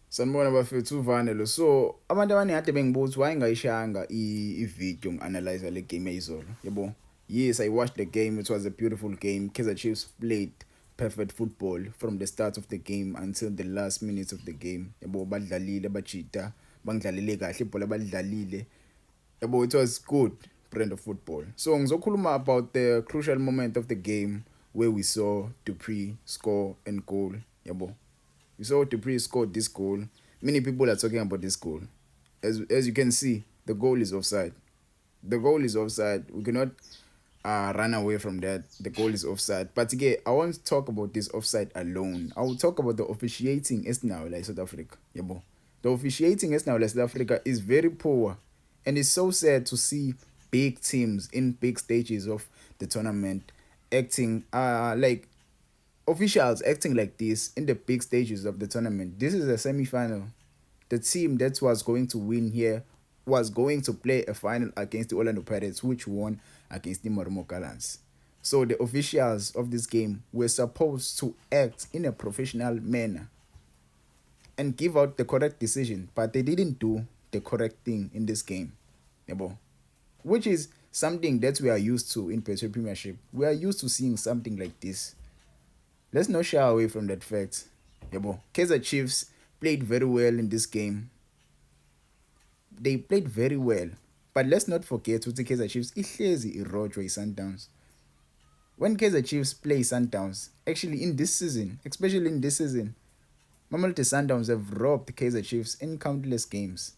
Sanibona bafethu uvane lo. So abantu abaningi kade bengibuza why ngayishanga i-video ngi-analyze le game eyizolo. Yabo. Yes, I watched the game. It was a beautiful game. Kaizer Chiefs played perfect football from the start of the game until the last minutes of the game. Yabo badlalile bajita, bangidlalile kahle ibhola balidlalile. Yabo it was good brand of football. So ngizokhuluma about the crucial moment of the game where we saw Dupree score and goal. Yabo. We saw Dupree scored this goal. Many people are talking about this goal. As you can see, the goal is offside. The goal is offside. We cannot run away from that. The goal is offside. But again, I won't talk about this offside alone. I will talk about the officiating as now like South Africa. Yabo. The officiating as now like South Africa is very poor. And it's so sad to see big teams in big stages of the tournament acting like officials acting like this in the big stages of the tournament. This is a semi-final. The team that was going to win here was going to play a final against the Orlando Pirates, which won against the Marumo Gallants. So the officials of this game were supposed to act in a professional manner and give out the correct decision, but they didn't do the correct thing in this game. Which is something that we are used to in Petro Premiership. We are used to seeing something like this. Let's not shy away from that fact. Kaizer Chiefs played very well in this game. They played very well. But let's not forget ukuthi Kaizer Chiefs ihlezi irojwa i-Sundowns. When Kaizer Chiefs play Sundowns, actually in this season, especially in this season, Mamelodi Sundowns have robbed Kaizer Chiefs in countless games.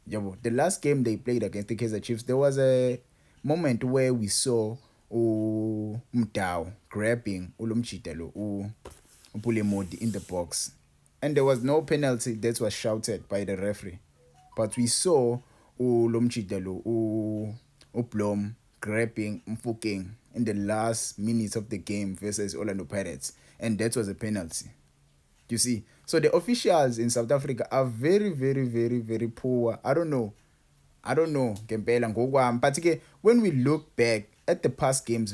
The last game they played against the Kaizer Chiefs, there was a moment where we saw Mdao grabbing Ulumchitelo Upulemodi in the box. And there was no penalty that was shouted by the referee. But we saw Ulumchitelo Uplom grabbing Mfukeng in the last minutes of the game versus Orlando Pirates. And that was a penalty. You see? So the officials in South Africa are very, very, very, very poor. I don't know. Ngempela ngokwami. But when we look back at the past games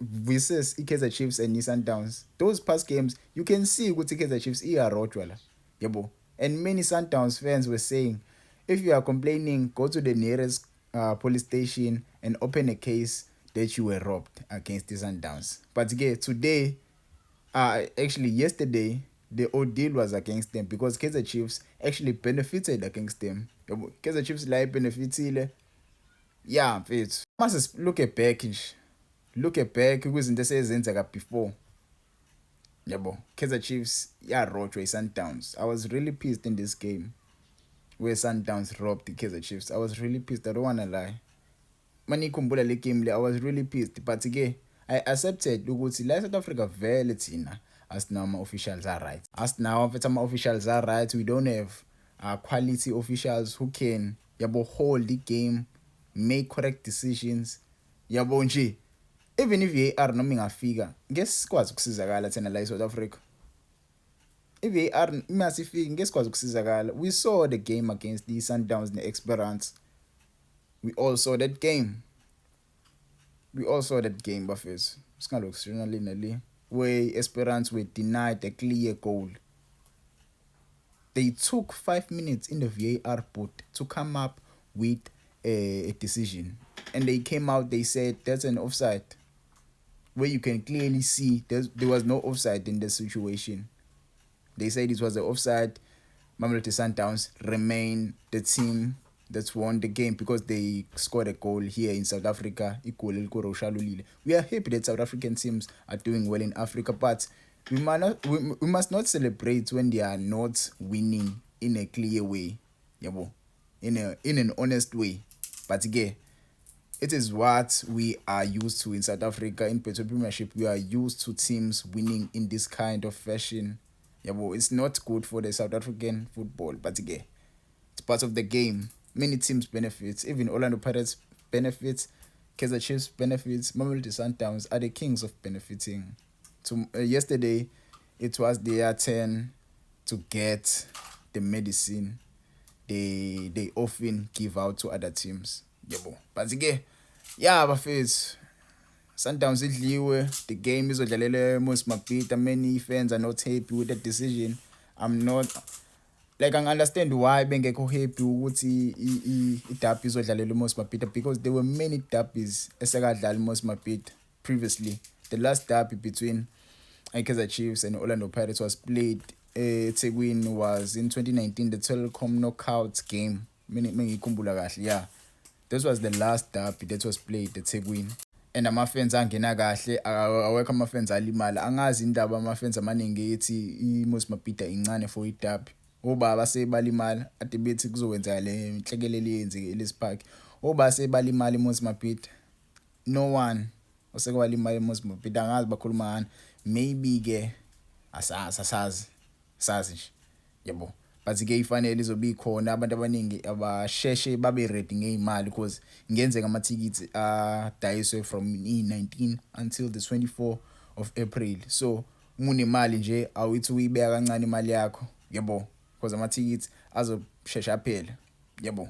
versus Kaizer Chiefs and Sundowns, those past games, you can see ukuthi Kaizer Chiefs iyarojwa la. Yabo. And many Sundowns fans were saying, if you are complaining, go to the nearest police station and open a case that you were robbed against the Sundowns. But today, actually yesterday, the ordeal was against them because Kaizer Chiefs actually benefited against them. Kaizer Chiefs la benefitile. Yeah, mfethu. Must look at back nje. Look at back kwizinto esezenzeka before. Kaizer Chiefs yarojwa i-Sundowns. I was really pissed in this game where Sundowns robbed the Kaizer Chiefs. I was really pissed. I don't wanna lie. Manikhumbula le game le, I was really pissed. But I accepted ukuthi la South Africa vele thina as now my officials are right. As now my officials are right. We don't have quality officials who can hold the game, make correct decisions. Nje. Even if VAR noma ingafika, ngeke sikwazi ukusizakala thina la eSouth Africa. If VAR masifika ngeke sikwazi ukusizakala. We saw the game against the Sundowns and the Esperance. We all saw that game. Buffers. Nali, where Esperance were denied a clear goal. They took 5 minutes in the VAR booth to come up with a decision. And they came out, they said that's an offside. Where you can clearly see there was no offside in the situation. They said it was an offside. Mamelodi Sundowns remain the team that's won the game because they scored a goal here in South Africa. We are happy that South African teams are doing well in Africa, but we must not celebrate when they are not winning in a clear way, in an honest way. But it is what we are used to in South Africa. In Petro Premiership, we are used to teams winning in this kind of fashion. It's not good for the South African football, but it's part of the game. Many teams benefits. Even Orlando Pirates benefits. Kaizer Chiefs benefits. Mamelodi Sundowns are the kings of benefiting. Yesterday, it was their turn to get the medicine they often give out to other teams. But bafethu, Sundowns idliwe. The game izodlalela Mos Mabhida. Many fans are not happy with that decision. I'm not. like angi-understand why bengekho happy ukuthi i-derby izodlalela uMos Mabhida, because there were many derbies esekadlala uMos Mabhida previously. The last derby between Kaizer Chiefs and Orlando Pirates was played eThekwini was in 2019, the Telkom Knockouts game. Mengikhumbula kahle, yeah. This was the last derby that was played eThekwini. And ama-fans angena kahle, awekho ama-fans alimala. Angazi indaba ama-fans amaningi ethi iMos Mabhida incane for i-derby. Obaba sebalimala ade bethi kuzokwenza le nhlekelele yenzeke eLespark. Obaba sebalimala iMos Mabhida. No one osekwalimala iMos Mabhida, angazi bakhuluma ngani. Maybe ke asazi nje, yabo. But ke ifanele izobe ikhona abantu abaningi abasheshe babe ready ngeimali, because ngenzeka ama-tickets dayiswe from i-19 until the 24 of April. So unemali nje awuthi uyibeka kancane imali yakho, yabo, because ama-tickets azoshesha aphela, yabo.